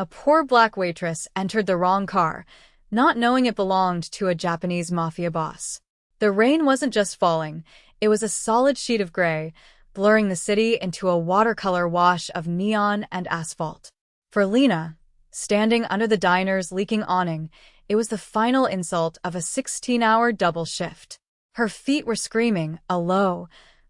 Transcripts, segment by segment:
A poor black waitress entered the wrong car, not knowing it belonged to a Japanese mafia boss. The rain wasn't just falling, it was a solid sheet of gray, blurring the city into a watercolor wash of neon and asphalt. For Lena, standing under the diner's leaking awning, it was the final insult of a 16-hour double shift. Her feet were screaming, a low,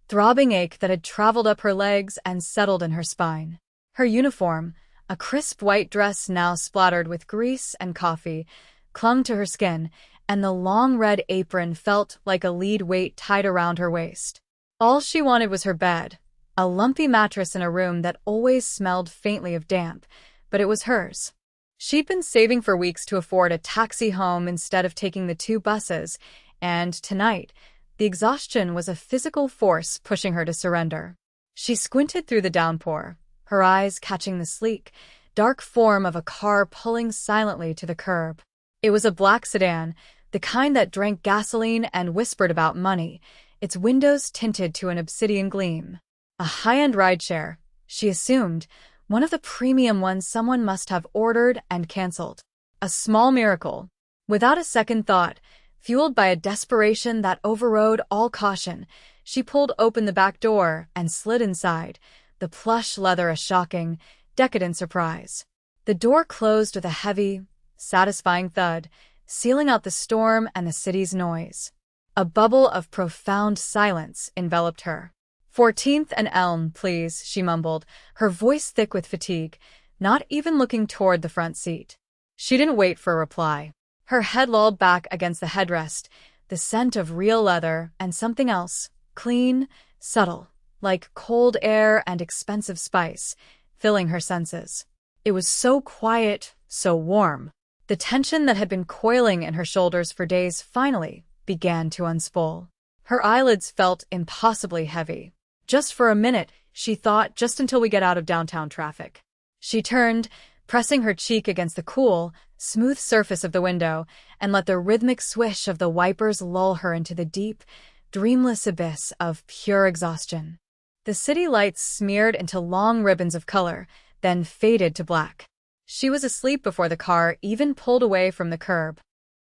throbbing ache that had traveled up her legs and settled in her spine. Her uniform, a crisp white dress now splattered with grease and coffee, clung to her skin, and the long red apron felt like a lead weight tied around her waist. All she wanted was her bed, a lumpy mattress in a room that always smelled faintly of damp, but it was hers. She'd been saving for weeks to afford a taxi home instead of taking the 2 buses, and tonight, the exhaustion was a physical force pushing her to surrender. She squinted through the downpour, her eyes catching the sleek, dark form of a car pulling silently to the curb. It was a black sedan, the kind that drank gasoline and whispered about money, its windows tinted to an obsidian gleam. A high-end rideshare, she assumed, one of the premium ones someone must have ordered and canceled. A small miracle. Without a second thought, fueled by a desperation that overrode all caution, she pulled open the back door and slid inside, the plush leather a shocking, decadent surprise. The door closed with a heavy, satisfying thud, sealing out the storm and the city's noise. A bubble of profound silence enveloped her. 14th and Elm, please, she mumbled, her voice thick with fatigue, not even looking toward the front seat. She didn't wait for a reply. Her head lolled back against the headrest, the scent of real leather and something else, clean, subtle, like cold air and expensive spice, filling her senses. It was so quiet, so warm. The tension that had been coiling in her shoulders for days finally began to unspool. Her eyelids felt impossibly heavy. Just for a minute, she thought, just until we get out of downtown traffic. She turned, pressing her cheek against the cool, smooth surface of the window, and let the rhythmic swish of the wipers lull her into the deep, dreamless abyss of pure exhaustion. The city lights smeared into long ribbons of color, then faded to black. She was asleep before the car even pulled away from the curb.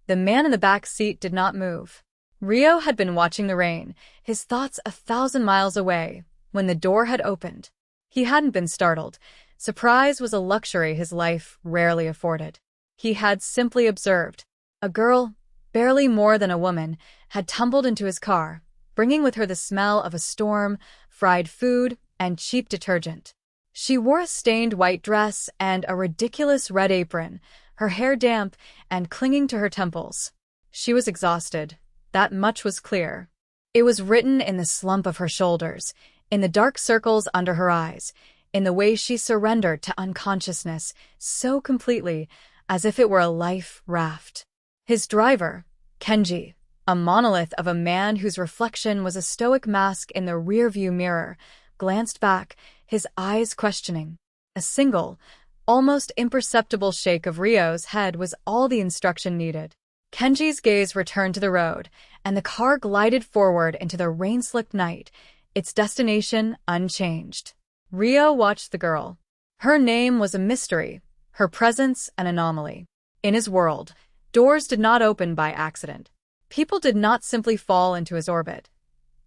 The man in the back seat did not move. Rio had been watching the rain, his thoughts 1,000 miles away, when the door had opened. He hadn't been startled. Surprise was a luxury his life rarely afforded. He had simply observed. A girl, barely more than a woman, had tumbled into his car, bringing with her the smell of a storm, fried food, and cheap detergent. She wore a stained white dress and a ridiculous red apron, her hair damp and clinging to her temples. She was exhausted. That much was clear. It was written in the slump of her shoulders, in the dark circles under her eyes, in the way she surrendered to unconsciousness so completely, as if it were a life raft. His driver, Kenji, a monolith of a man whose reflection was a stoic mask in the rearview mirror, glanced back, his eyes questioning. A single, almost imperceptible shake of Rio's head was all the instruction needed. Kenji's gaze returned to the road, and the car glided forward into the rain-slicked night, its destination unchanged. Rio watched the girl. Her name was a mystery, her presence an anomaly. In his world, doors did not open by accident. People did not simply fall into his orbit.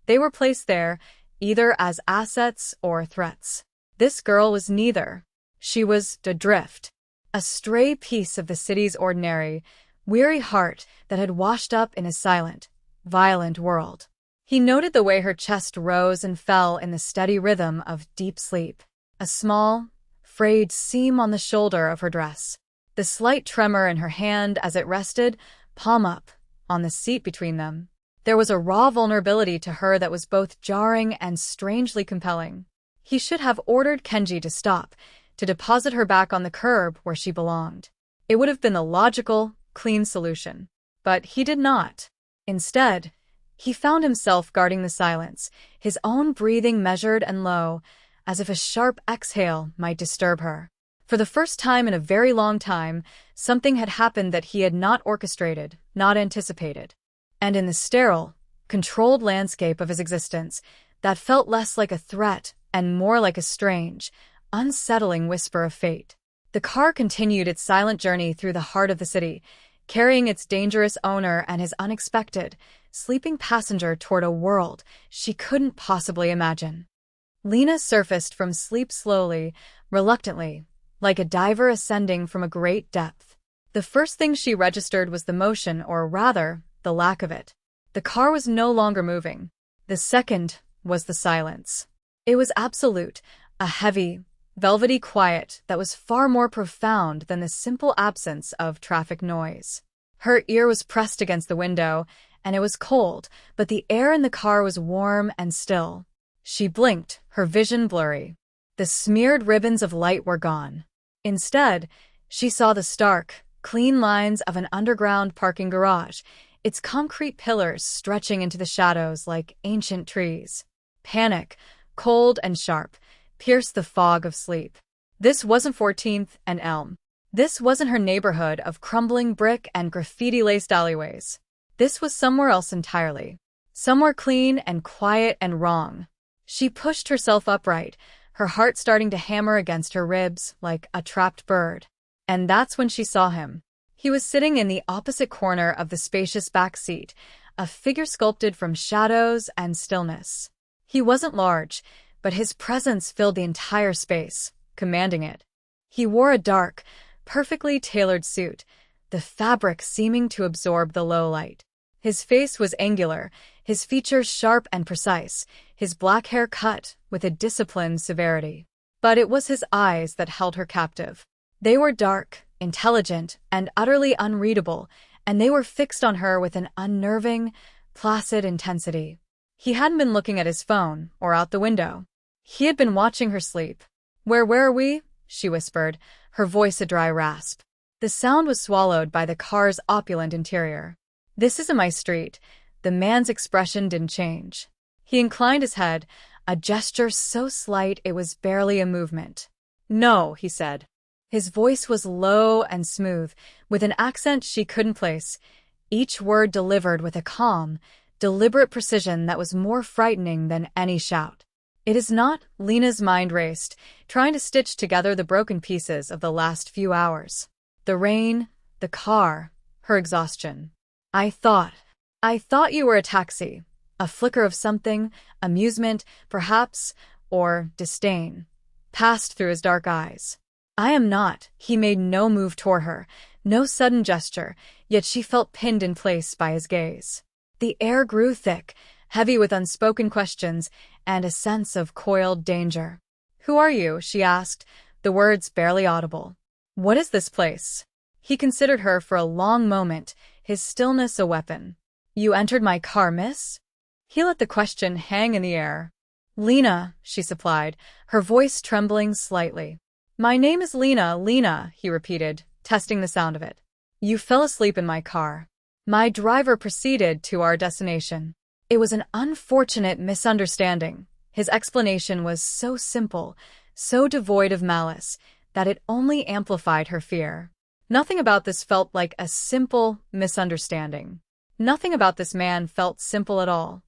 They were placed there, either as assets or threats. This girl was neither. She was adrift, a stray piece of the city's ordinary, weary heart that had washed up in a silent, violent world. He noted the way her chest rose and fell in the steady rhythm of deep sleep. A small, frayed seam on the shoulder of her dress. The slight tremor in her hand as it rested, palm up, on the seat between them. There was a raw vulnerability to her that was both jarring and strangely compelling. He should have ordered Kenji to stop, to deposit her back on the curb where she belonged. It would have been the logical, clean solution. But he did not. Instead, he found himself guarding the silence, his own breathing measured and low, as if a sharp exhale might disturb her. For the first time in a very long time, something had happened that he had not orchestrated, not anticipated. And in the sterile, controlled landscape of his existence, that felt less like a threat and more like a strange, unsettling whisper of fate. The car continued its silent journey through the heart of the city, carrying its dangerous owner and his unexpected, sleeping passenger toward a world she couldn't possibly imagine. Lena surfaced from sleep slowly, reluctantly, like a diver ascending from a great depth. The first thing she registered was the motion, or rather, the lack of it. The car was no longer moving. The second was the silence. It was absolute, a heavy, velvety quiet that was far more profound than the simple absence of traffic noise. Her ear was pressed against the window, and it was cold, but the air in the car was warm and still. She blinked, her vision blurry. The smeared ribbons of light were gone. Instead, she saw the stark, clean lines of an underground parking garage, its concrete pillars stretching into the shadows like ancient trees. Panic, cold and sharp, pierced the fog of sleep. This wasn't 14th and Elm. This wasn't her neighborhood of crumbling brick and graffiti-laced alleyways. This was somewhere else entirely. Somewhere clean and quiet and wrong. She pushed herself upright, her heart starting to hammer against her ribs like a trapped bird. And that's when she saw him. He was sitting in the opposite corner of the spacious back seat, a figure sculpted from shadows and stillness. He wasn't large, but his presence filled the entire space, commanding it. He wore a dark, perfectly tailored suit, the fabric seeming to absorb the low light. His face was angular, his features sharp and precise, his black hair cut with a disciplined severity. But it was his eyes that held her captive. They were dark, intelligent, and utterly unreadable, and they were fixed on her with an unnerving, placid intensity. He hadn't been looking at his phone or out the window. He had been watching her sleep. Where are we?" she whispered, her voice a dry rasp. The sound was swallowed by the car's opulent interior. "This isn't my street." The man's expression didn't change. He inclined his head, a gesture so slight it was barely a movement. "No," he said. His voice was low and smooth, with an accent she couldn't place, each word delivered with a calm, deliberate precision that was more frightening than any shout. "It is not." Lena's mind raced, trying to stitch together the broken pieces of the last few hours. The rain, the car, her exhaustion. I thought you were a taxi." A flicker of something, amusement, perhaps, or disdain, passed through his dark eyes. "I am not." He made no move toward her, no sudden gesture, yet she felt pinned in place by his gaze. The air grew thick, heavy with unspoken questions and a sense of coiled danger. "Who are you?" she asked, the words barely audible. "What is this place?" He considered her for a long moment, his stillness a weapon. "You entered my car, miss?" He let the question hang in the air. "Lena," she supplied, her voice trembling slightly. "My name is Lena." "Lena," he repeated, testing the sound of it. "You fell asleep in my car. My driver proceeded to our destination." It was an unfortunate misunderstanding. His explanation was so simple, so devoid of malice, that it only amplified her fear. Nothing about this felt like a simple misunderstanding. Nothing about this man felt simple at all.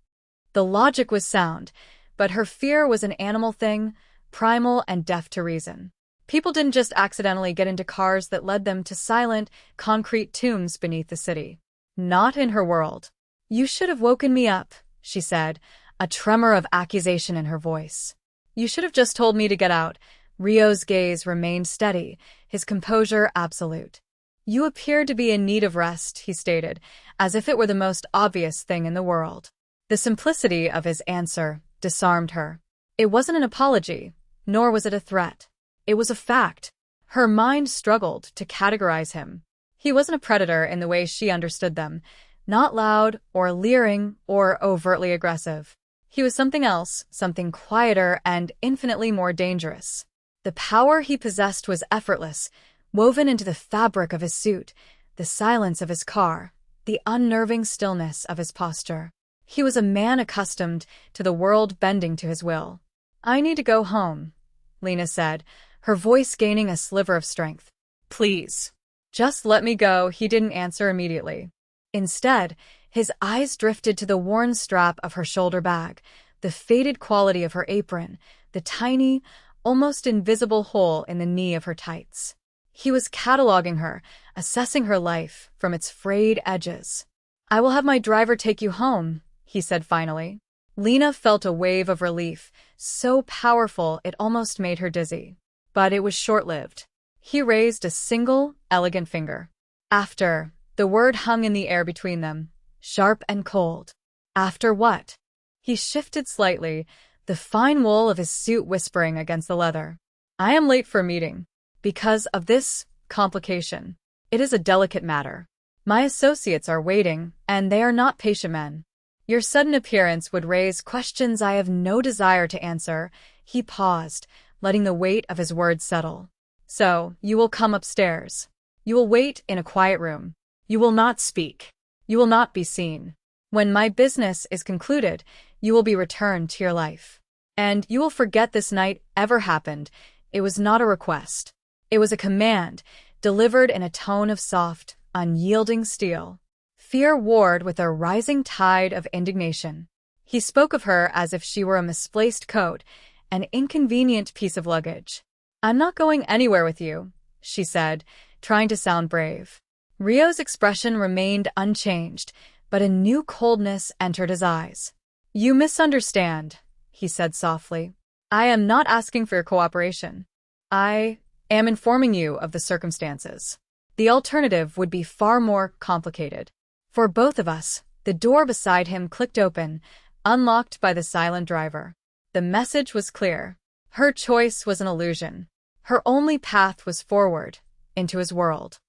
The logic was sound, but her fear was an animal thing, primal and deaf to reason. People didn't just accidentally get into cars that led them to silent, concrete tombs beneath the city. Not in her world. "You should have woken me up," she said, a tremor of accusation in her voice. "You should have just told me to get out." Rio's gaze remained steady, his composure absolute. "You appeared to be in need of rest," he stated, as if it were the most obvious thing in the world. The simplicity of his answer disarmed her. It wasn't an apology, nor was it a threat. It was a fact. Her mind struggled to categorize him. He wasn't a predator in the way she understood them, not loud or leering or overtly aggressive. He was something else, something quieter and infinitely more dangerous. The power he possessed was effortless, woven into the fabric of his suit, the silence of his car, the unnerving stillness of his posture. He was a man accustomed to the world bending to his will. "I need to go home," Lena said, her voice gaining a sliver of strength. "Please. Just let me go." He didn't answer immediately. Instead, his eyes drifted to the worn strap of her shoulder bag, the faded quality of her apron, the tiny, almost invisible hole in the knee of her tights. He was cataloging her, assessing her life from its frayed edges. "I will have my driver take you home," he said finally. Lena felt a wave of relief, so powerful it almost made her dizzy. But it was short-lived. He raised a single, elegant finger. "After," the word hung in the air between them, sharp and cold. "After what?" He shifted slightly, the fine wool of his suit whispering against the leather. "I am late for a meeting. Because of this complication. It is a delicate matter. My associates are waiting, and they are not patient men. Your sudden appearance would raise questions I have no desire to answer." He paused, letting the weight of his words settle. "So, you will come upstairs. You will wait in a quiet room. You will not speak. You will not be seen. When my business is concluded, you will be returned to your life. And you will forget this night ever happened." It was not a request. It was a command, delivered in a tone of soft, unyielding steel. Fear warred with a rising tide of indignation. He spoke of her as if she were a misplaced coat, an inconvenient piece of luggage. "I'm not going anywhere with you," she said, trying to sound brave. Rio's expression remained unchanged, but a new coldness entered his eyes. "You misunderstand," he said softly. "I am not asking for your cooperation. I am informing you of the circumstances. The alternative would be far more complicated. For both of us." The door beside him clicked open, unlocked by the silent driver. The message was clear. Her choice was an illusion. Her only path was forward, into his world.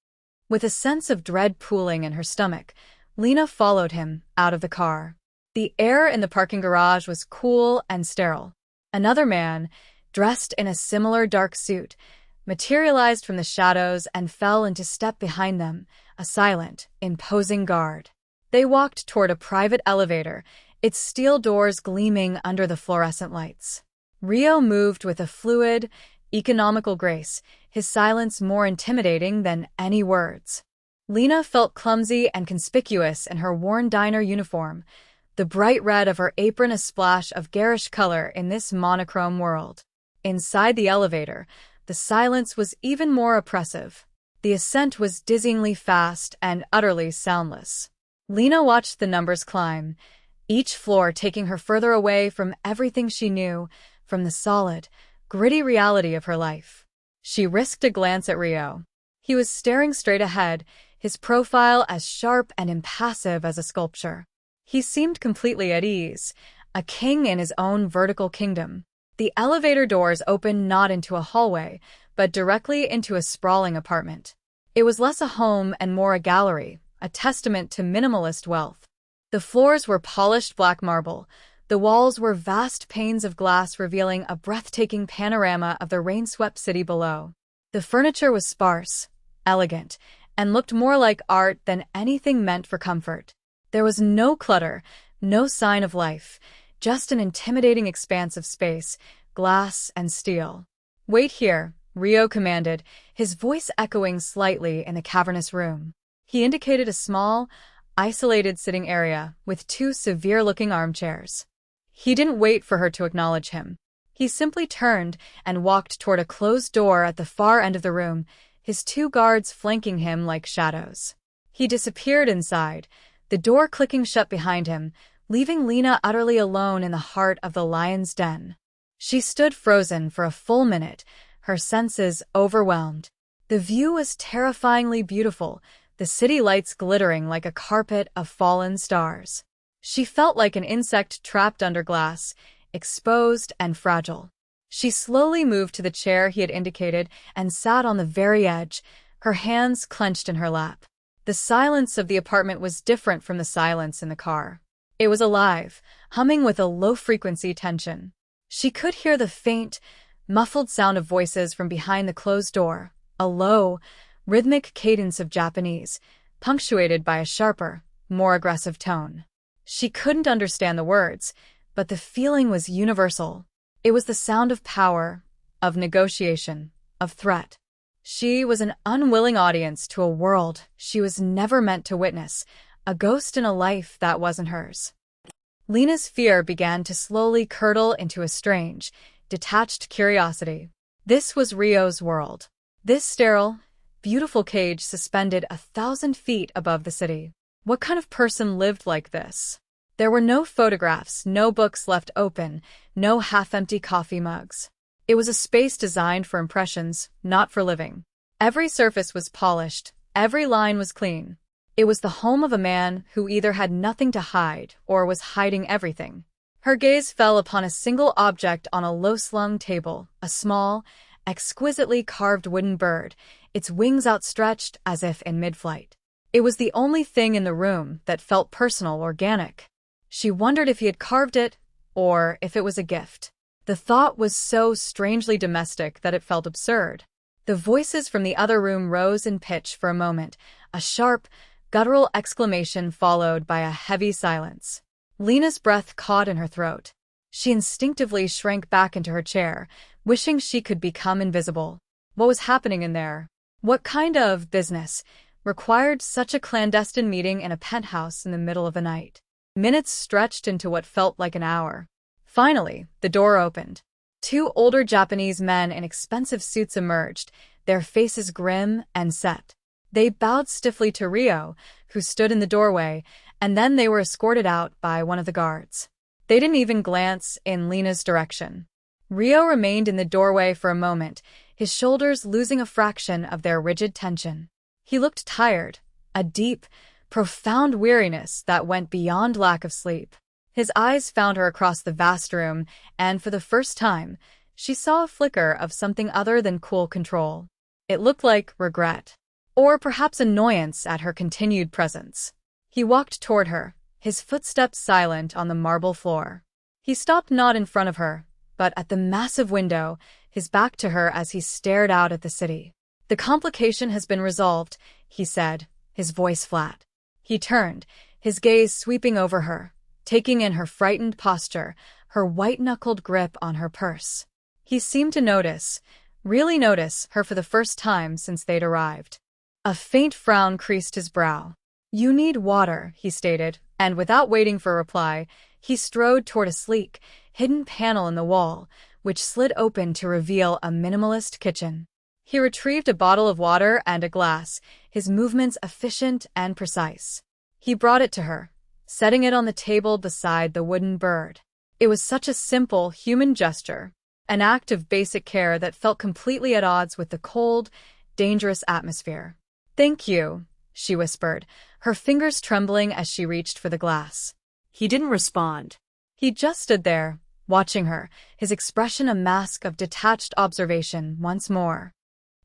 With a sense of dread pooling in her stomach, Lena followed him out of the car. The air in the parking garage was cool and sterile. Another man, dressed in a similar dark suit, materialized from the shadows and fell into step behind them, a silent, imposing guard. They walked toward a private elevator, its steel doors gleaming under the fluorescent lights. Rio moved with a fluid, economical grace, his silence more intimidating than any words. Lena felt clumsy and conspicuous in her worn diner uniform, the bright red of her apron a splash of garish color in this monochrome world. Inside the elevator, the silence was even more oppressive. The ascent was dizzyingly fast and utterly soundless. Lena watched the numbers climb, each floor taking her further away from everything she knew, from the solid, gritty reality of her life. She risked a glance at Rio. He was staring straight ahead, his profile as sharp and impassive as a sculpture. He seemed completely at ease, a king in his own vertical kingdom. The elevator doors opened not into a hallway, but directly into a sprawling apartment. It was less a home and more a gallery, a testament to minimalist wealth. The floors were polished black marble. The walls were vast panes of glass revealing a breathtaking panorama of the rain-swept city below. The furniture was sparse, elegant, and looked more like art than anything meant for comfort. There was no clutter, no sign of life, just an intimidating expanse of space, glass and steel. "Wait here," Rio commanded, his voice echoing slightly in the cavernous room. He indicated a small, isolated sitting area with two severe-looking armchairs. He didn't wait for her to acknowledge him. He simply turned and walked toward a closed door at the far end of the room, his two guards flanking him like shadows. He disappeared inside, the door clicking shut behind him, leaving Lena utterly alone in the heart of the lion's den. She stood frozen for a full minute, her senses overwhelmed. The view was terrifyingly beautiful, the city lights glittering like a carpet of fallen stars. She felt like an insect trapped under glass, exposed and fragile. She slowly moved to the chair he had indicated and sat on the very edge, her hands clenched in her lap. The silence of the apartment was different from the silence in the car. It was alive, humming with a low-frequency tension. She could hear the faint, muffled sound of voices from behind the closed door, a low, rhythmic cadence of Japanese, punctuated by a sharper, more aggressive tone. She couldn't understand the words, but the feeling was universal. It was the sound of power, of negotiation, of threat. She was an unwilling audience to a world she was never meant to witness, a ghost in a life that wasn't hers. Lena's fear began to slowly curdle into a strange, detached curiosity. This was Rio's world. This sterile, beautiful cage suspended 1,000 feet above the city. What kind of person lived like this? There were no photographs, no books left open, no half-empty coffee mugs. It was a space designed for impressions, not for living. Every surface was polished, every line was clean. It was the home of a man who either had nothing to hide or was hiding everything. Her gaze fell upon a single object on a low-slung table, a small, exquisitely carved wooden bird, its wings outstretched as if in mid-flight. It was the only thing in the room that felt personal, organic. She wondered if he had carved it, or if it was a gift. The thought was so strangely domestic that it felt absurd. The voices from the other room rose in pitch for a moment, a sharp, guttural exclamation followed by a heavy silence. Lena's breath caught in her throat. She instinctively shrank back into her chair, wishing she could become invisible. What was happening in there? What kind of business required such a clandestine meeting in a penthouse in the middle of the night? Minutes stretched into what felt like an hour. Finally, the door opened. Two older Japanese men in expensive suits emerged, their faces grim and set. They bowed stiffly to Rio, who stood in the doorway, and then they were escorted out by one of the guards. They didn't even glance in Lena's direction. Rio remained in the doorway for a moment, his shoulders losing a fraction of their rigid tension. He looked tired, a deep, profound weariness that went beyond lack of sleep. His eyes found her across the vast room, and for the first time, she saw a flicker of something other than cool control. It looked like regret, or perhaps annoyance at her continued presence. He walked toward her, his footsteps silent on the marble floor. He stopped not in front of her, but at the massive window, his back to her as he stared out at the city. "The complication has been resolved," he said, his voice flat. He turned, his gaze sweeping over her, taking in her frightened posture, her white-knuckled grip on her purse. He seemed to notice, really notice, her for the first time since they'd arrived. A faint frown creased his brow. "You need water," he stated, and without waiting for a reply, he strode toward a sleek, hidden panel in the wall, which slid open to reveal a minimalist kitchen. He retrieved a bottle of water and a glass, his movements efficient and precise. He brought it to her, setting it on the table beside the wooden bird. It was such a simple, human gesture, an act of basic care that felt completely at odds with the cold, dangerous atmosphere. "Thank you," she whispered, her fingers trembling as she reached for the glass. He didn't respond. He just stood there, watching her, his expression a mask of detached observation once more.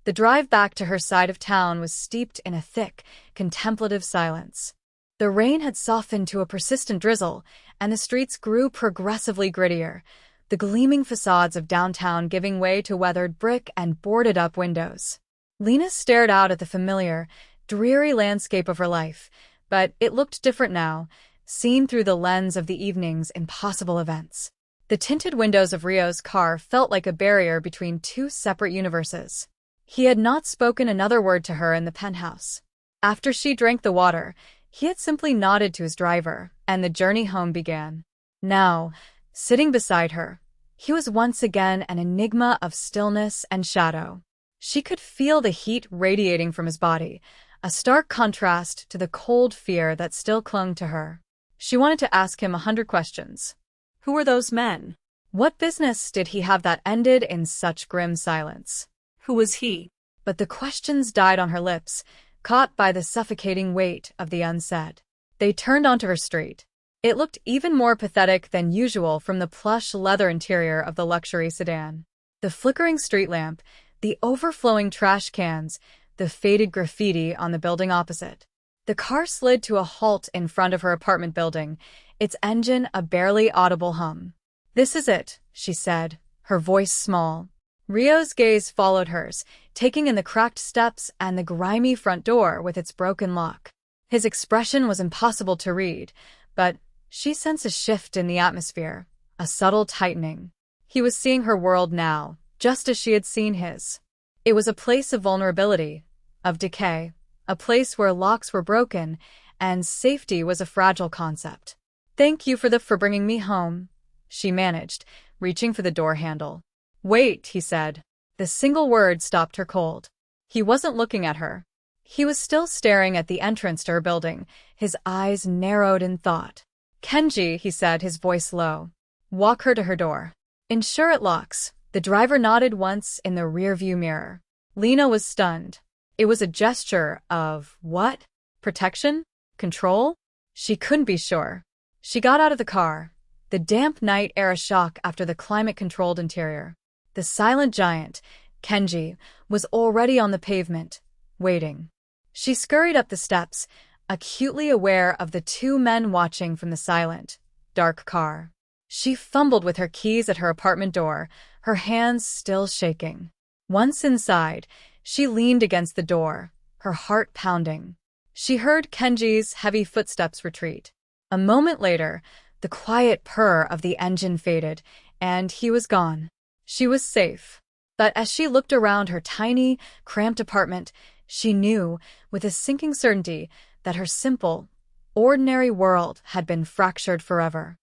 The drive back to her side of town was steeped in a thick, contemplative silence. The rain had softened to a persistent drizzle, and the streets grew progressively grittier, the gleaming facades of downtown giving way to weathered brick and boarded-up windows. Lena stared out at the familiar, dreary landscape of her life, but it looked different now, seen through the lens of the evening's impossible events. The tinted windows of Rio's car felt like a barrier between two separate universes. He had not spoken another word to her in the penthouse. After she drank the water, he had simply nodded to his driver, and the journey home began. Now, sitting beside her, he was once again an enigma of stillness and shadow. She could feel the heat radiating from his body, a stark contrast to the cold fear that still clung to her. She wanted to ask him 100 questions. Who were those men? What business did he have that ended in such grim silence? Who was he? But the questions died on her lips, caught by the suffocating weight of the unsaid. They turned onto her street. It looked even more pathetic than usual from the plush leather interior of the luxury sedan. The flickering street lamp, the overflowing trash cans, the faded graffiti on the building opposite. The car slid to a halt in front of her apartment building, its engine a barely audible hum. "This is it," she said, her voice small. Rio's gaze followed hers, taking in the cracked steps and the grimy front door with its broken lock. His expression was impossible to read, but she sensed a shift in the atmosphere, a subtle tightening. He was seeing her world now, just as she had seen his. It was a place of vulnerability, of decay, a place where locks were broken and safety was a fragile concept. "Thank you for bringing me home," she managed, reaching for the door handle. "Wait," he said. The single word stopped her cold. He wasn't looking at her. He was still staring at the entrance to her building, his eyes narrowed in thought. "Kenji," he said, his voice low. "Walk her to her door. Ensure it locks." The driver nodded once in the rearview mirror. Lena was stunned. It was a gesture of what? Protection? Control? She couldn't be sure. She got out of the car. The damp night air a shock after the climate-controlled interior. The silent giant, Kenji, was already on the pavement, waiting. She scurried up the steps, acutely aware of the two men watching from the silent, dark car. She fumbled with her keys at her apartment door, her hands still shaking. Once inside, she leaned against the door, her heart pounding. She heard Kenji's heavy footsteps retreat. A moment later, the quiet purr of the engine faded, and he was gone. She was safe. But as she looked around her tiny, cramped apartment, she knew, with a sinking certainty, that her simple, ordinary world had been fractured forever.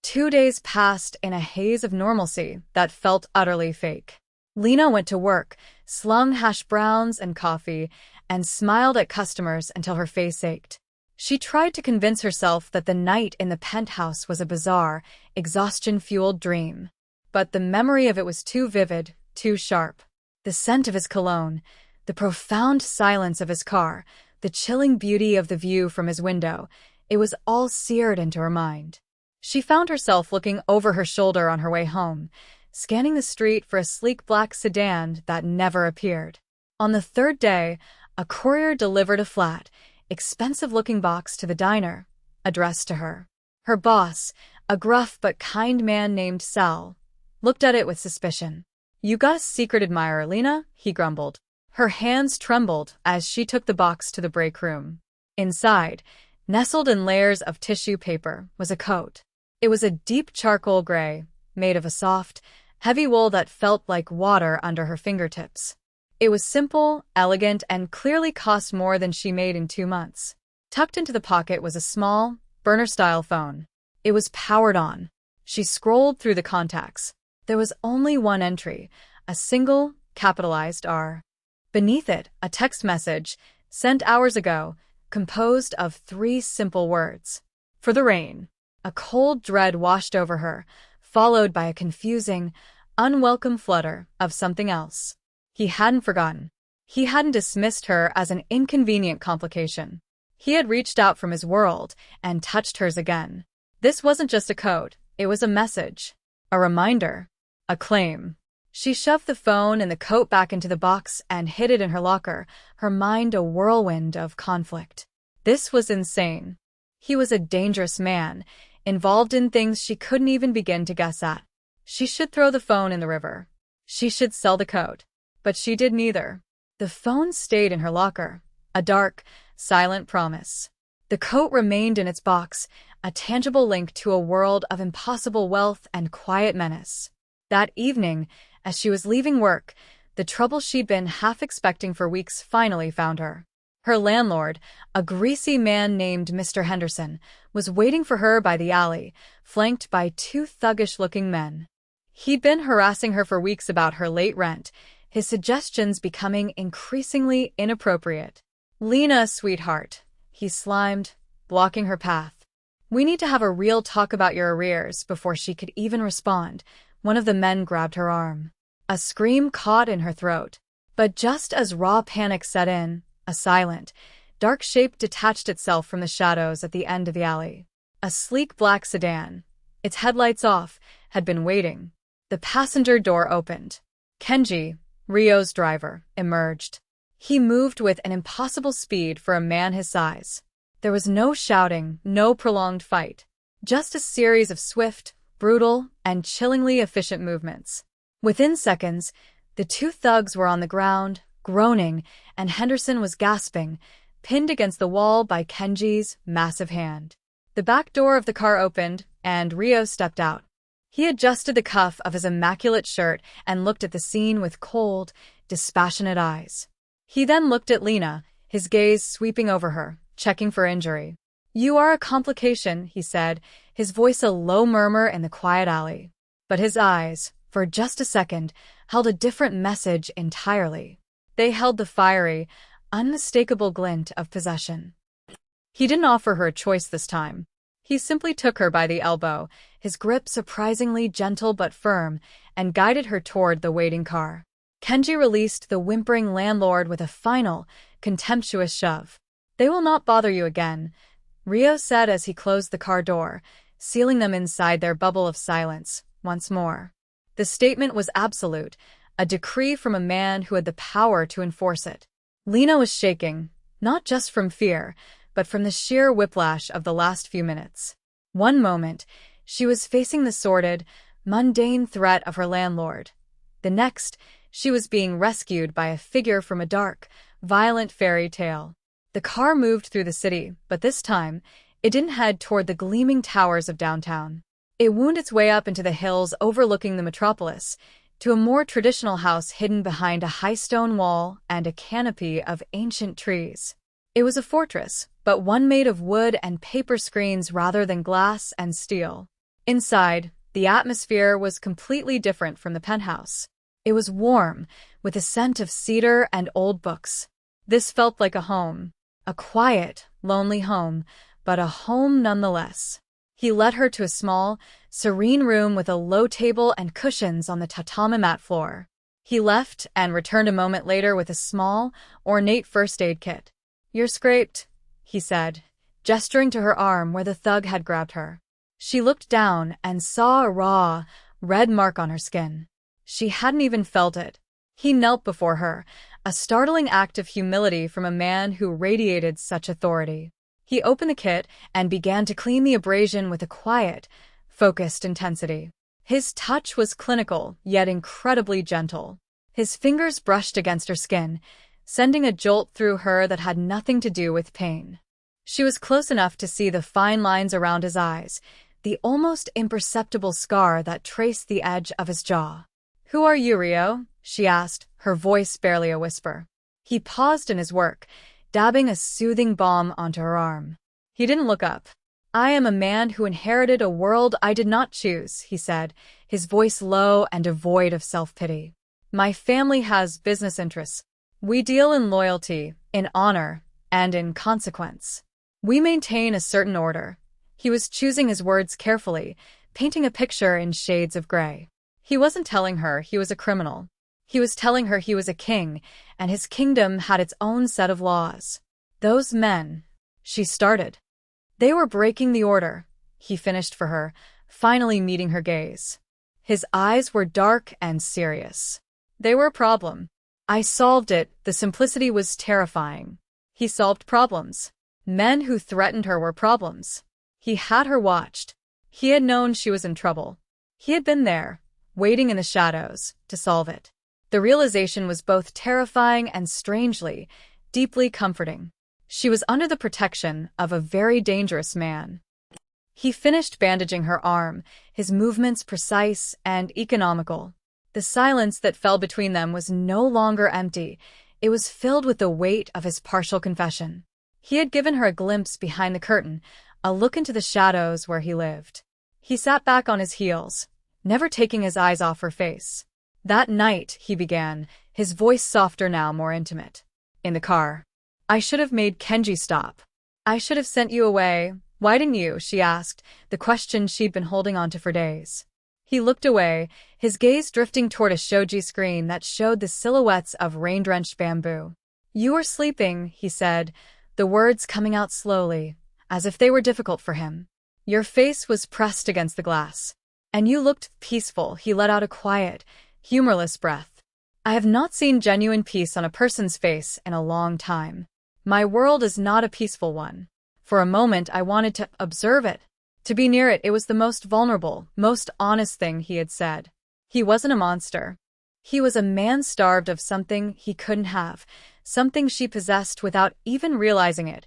2 days passed in a haze of normalcy that felt utterly fake. Lena went to work, slung hash browns and coffee, and smiled at customers until her face ached. She tried to convince herself that the night in the penthouse was a bizarre, exhaustion-fueled dream. But the memory of it was too vivid, too sharp. The scent of his cologne, the profound silence of his car, the chilling beauty of the view from his window, it was all seared into her mind. She found herself looking over her shoulder on her way home, scanning the street for a sleek black sedan that never appeared. On the third day, a courier delivered a flat, expensive-looking box to the diner, addressed to her. Her boss, a gruff but kind man named Sal, looked at it with suspicion. "You got a secret admirer, Lena?" he grumbled. Her hands trembled as she took the box to the break room. Inside, nestled in layers of tissue paper, was a coat. It was a deep charcoal gray, made of a soft, heavy wool that felt like water under her fingertips. It was simple, elegant, and clearly cost more than she made in 2 months. Tucked into the pocket was a small, burner-style phone. It was powered on. She scrolled through the contacts. There was only one entry, a single, capitalized R. Beneath it, a text message, sent hours ago, composed of 3 simple words. "For the rain." A cold dread washed over her, followed by a confusing, unwelcome flutter of something else. He hadn't forgotten. He hadn't dismissed her as an inconvenient complication. He had reached out from his world and touched hers again. This wasn't just a code, it was a message. A reminder. A claim. She shoved the phone and the coat back into the box and hid it in her locker, her mind a whirlwind of conflict. This was insane. He was a dangerous man, involved in things she couldn't even begin to guess at. She should throw the phone in the river. She should sell the coat. But she did neither. The phone stayed in her locker, a dark, silent promise. The coat remained in its box, a tangible link to a world of impossible wealth and quiet menace. That evening, as she was leaving work, the trouble she'd been half expecting for weeks finally found her. Her landlord, a greasy man named Mr. Henderson, was waiting for her by the alley, flanked by 2 thuggish-looking men. He'd been harassing her for weeks about her late rent, his suggestions becoming increasingly inappropriate. "Lena, sweetheart," he slimed, blocking her path. "We need to have a real talk about your arrears." Before she could even respond, one of the men grabbed her arm. A scream caught in her throat. But just as raw panic set in, a silent, dark shape detached itself from the shadows at the end of the alley. A sleek black sedan, its headlights off, had been waiting. The passenger door opened. Kenji, Rio's driver, emerged. He moved with an impossible speed for a man his size. There was no shouting, no prolonged fight, just a series of swift, brutal, and chillingly efficient movements. Within seconds, the 2 thugs were on the ground, groaning, and Henderson was gasping, pinned against the wall by Kenji's massive hand. The back door of the car opened, and Rio stepped out. He adjusted the cuff of his immaculate shirt and looked at the scene with cold, dispassionate eyes. He then looked at Lena, his gaze sweeping over her, checking for injury. "You are a complication," he said, his voice a low murmur in the quiet alley. But his eyes, for just a second, held a different message entirely. They held the fiery, unmistakable glint of possession. He didn't offer her a choice this time. He simply took her by the elbow, his grip surprisingly gentle but firm, and guided her toward the waiting car. Kenji released the whimpering landlord with a final, contemptuous shove. "They will not bother you again," Rio said as he closed the car door, sealing them inside their bubble of silence once more. The statement was absolute, a decree from a man who had the power to enforce it. Lena was shaking, not just from fear, but from the sheer whiplash of the last few minutes. One moment, she was facing the sordid, mundane threat of her landlord. The next, she was being rescued by a figure from a dark, violent fairy tale. The car moved through the city, but this time, it didn't head toward the gleaming towers of downtown. It wound its way up into the hills overlooking the metropolis, to a more traditional house hidden behind a high stone wall and a canopy of ancient trees. It was a fortress, but one made of wood and paper screens rather than glass and steel. Inside, the atmosphere was completely different from the penthouse. It was warm, with a scent of cedar and old books. This felt like a home. A quiet, lonely home, but a home nonetheless. He led her to a small, serene room with a low table and cushions on the tatami mat floor. He left and returned a moment later with a small, ornate first aid kit. "You're scraped," he said, gesturing to her arm where the thug had grabbed her. She looked down and saw a raw, red mark on her skin. She hadn't even felt it. He knelt before her, a startling act of humility from a man who radiated such authority. He opened the kit and began to clean the abrasion with a quiet, focused intensity. His touch was clinical, yet incredibly gentle. His fingers brushed against her skin, sending a jolt through her that had nothing to do with pain. She was close enough to see the fine lines around his eyes, the almost imperceptible scar that traced the edge of his jaw. "Who are you, Rio?" she asked, her voice barely a whisper. He paused in his work, dabbing a soothing balm onto her arm. He didn't look up. "I am a man who inherited a world I did not choose," he said, his voice low and devoid of self-pity. "My family has business interests. We deal in loyalty, in honor, and in consequence. We maintain a certain order." He was choosing his words carefully, painting a picture in shades of gray. He wasn't telling her he was a criminal. He was telling her he was a king, and his kingdom had its own set of laws. "Those men," she started. "They were breaking the order," he finished for her, finally meeting her gaze. His eyes were dark and serious. "They were a problem. I solved it." The simplicity was terrifying. He solved problems. Men who threatened her were problems. He had her watched. He had known she was in trouble. He had been there, waiting in the shadows, to solve it. The realization was both terrifying and strangely, deeply comforting. She was under the protection of a very dangerous man. He finished bandaging her arm, his movements precise and economical. The silence that fell between them was no longer empty. It was filled with the weight of his partial confession. He had given her a glimpse behind the curtain, a look into the shadows where he lived. He sat back on his heels, never taking his eyes off her face. "That night," he began, his voice softer now, more intimate. "In the car. I should have made Kenji stop. I should have sent you away." "Why didn't you?" she asked, the question she'd been holding on to for days. He looked away, his gaze drifting toward a shoji screen that showed the silhouettes of rain-drenched bamboo. "You were sleeping," he said, the words coming out slowly, as if they were difficult for him. "Your face was pressed against the glass. And you looked peaceful." He let out a quiet, humorless breath. "I have not seen genuine peace on a person's face in a long time. My world is not a peaceful one. For a moment I wanted to observe it. To be near it. It was the most vulnerable, most honest thing he had said. He wasn't a monster. He was a man starved of something he couldn't have, something she possessed without even realizing it.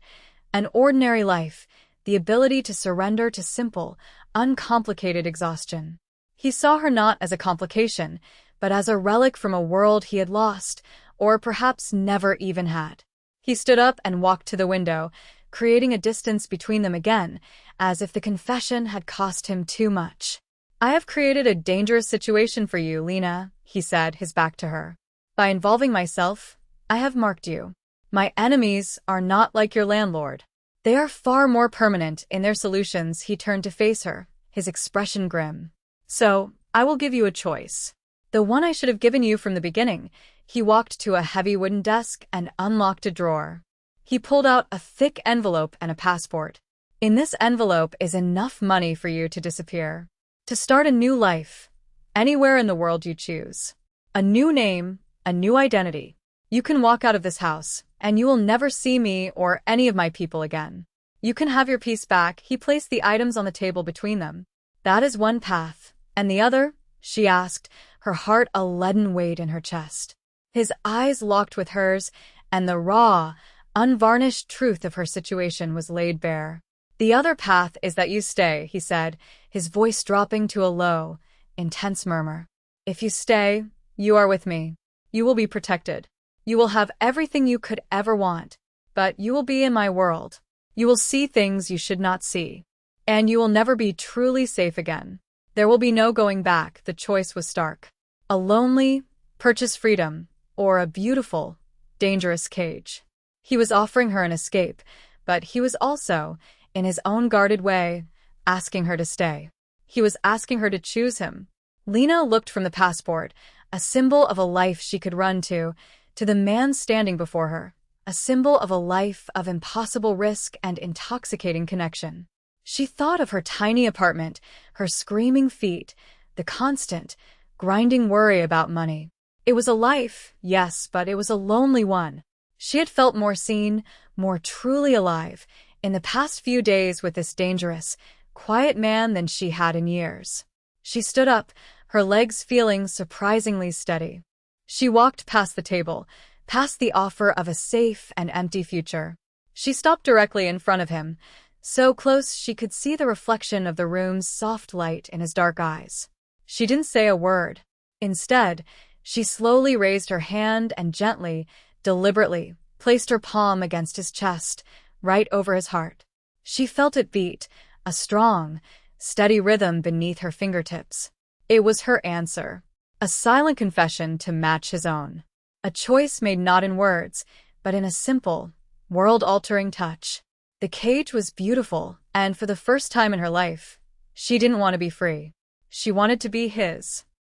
An ordinary life, the ability to surrender to simple, uncomplicated exhaustion. He saw her not as a complication, but as a relic from a world he had lost, or perhaps never even had. He stood up and walked to the window, creating a distance between them again, as if the confession had cost him too much. "I have created a dangerous situation for you, Lena," he said, his back to her. "By involving myself, I have marked you. My enemies are not like your landlord. They are far more permanent in their solutions. He turned to face her, his expression grim. So, I will give you a choice. The one I should have given you from the beginning. He walked to a heavy wooden desk and unlocked a drawer. He pulled out a thick envelope and a passport. In this envelope is enough money for you to disappear. To start a new life, anywhere in the world you choose. A new name, a new identity. You can walk out of this house, and you will never see me or any of my people again. You can have your peace back. He placed the items on the table between them. That is one path. And the other? She asked, her heart a leaden weight in her chest. His eyes locked with hers, and the raw, unvarnished truth of her situation was laid bare. The other path is that you stay, he said, his voice dropping to a low, intense murmur. If you stay, you are with me. You will be protected. You will have everything you could ever want. But you will be in my world. You will see things you should not see. And you will never be truly safe again. There will be no going back. The choice was stark. A lonely, purchased freedom, or a beautiful, dangerous cage. He was offering her an escape, but he was also, in his own guarded way, asking her to stay. He was asking her to choose him. Lena looked from the passport, a symbol of a life she could run to the man standing before her, a symbol of a life of impossible risk and intoxicating connection. She thought of her tiny apartment, her screaming feet, the constant, grinding worry about money. It was a life, yes, but it was a lonely one. She had felt more seen, more truly alive, in the past few days with this dangerous, quiet man than she had in years. She stood up, her legs feeling surprisingly steady. She walked past the table, past the offer of a safe and empty future. She stopped directly in front of him, so close she could see the reflection of the room's soft light in his dark eyes. She didn't say a word. Instead, she slowly raised her hand and gently, deliberately, placed her palm against his chest, right over his heart. She felt it beat, a strong, steady rhythm beneath her fingertips. It was her answer, a silent confession to match his own. A choice made not in words, but in a simple, world-altering touch. The cage was beautiful, and for the first time in her life, she didn't want to be free. She wanted to be his.